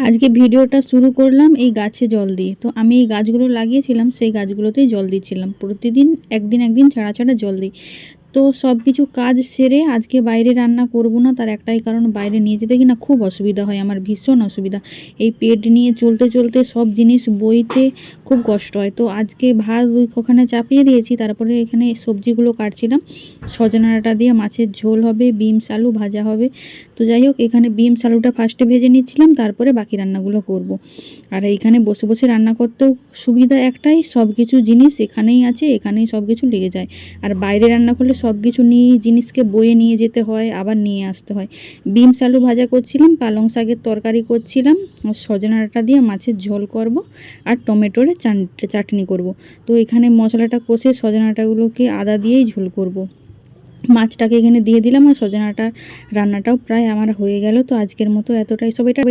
আজকে ভিডিওটা শুরু করলাম এই গাছে জল দিয়ে। তো আমি এই গাছগুলো লাগিয়েছিলাম, সেই গাছগুলোতেই জল দিচ্ছিলাম। প্রতিদিন একদিন ছাড়া ছাড়া জল দিই। তো সব কিছু কাজ সেরে আজকে বাইরে রান্না করব না, তার একটাই কারণ, বাইরে নিয়ে যেতে কিনা খুব অসুবিধা হয়, আমার ভীষণ অসুবিধা। এই পেট নিয়ে চলতে চলতে সব জিনিস বইতে খুব কষ্ট হয়। তো আজকে ভাত ওখানে চাপিয়ে দিয়েছি, তারপরে এখানে সবজিগুলো কাটছিলাম। সজনা ডাঁটা দিয়ে মাছের ঝোল হবে, বিমস আলু ভাজা হবে। তো যাই হোক, এখানে বিমস আলুটা ফার্স্টে ভেজে নিচ্ছিলাম, তারপরে বাকি রান্নাগুলো করব। আর এইখানে বসে বসে রান্না করতেও সুবিধা একটাই, সব কিছু জিনিস এখানেই আছে, এখানেই সব কিছু লেগে যায়। আর বাইরে রান্না করলে সব কিছু নিয়ে জিনিসকে বয়ে নিয়ে যেতে হয়, আবার নিয়ে আসতে হয়। বিমস আলু ভাজা করছিলাম, পালং শাকের তরকারি করছিলাম, আর সজনা ডাঁটা দিয়ে মাছের ঝোল করব, আর টমেটোর চাটনি করব। তো এখানে মশলাটা কষে সজনা ডাঁটাগুলোকে আদা দিয়েই ঝোল করব। মাছটাকে এখানে দিয়ে দিলাম, আর সজনাটার রান্নাটাও প্রায় আমার হয়ে গেল। তো আজকের মতো এতটাই, সব এটা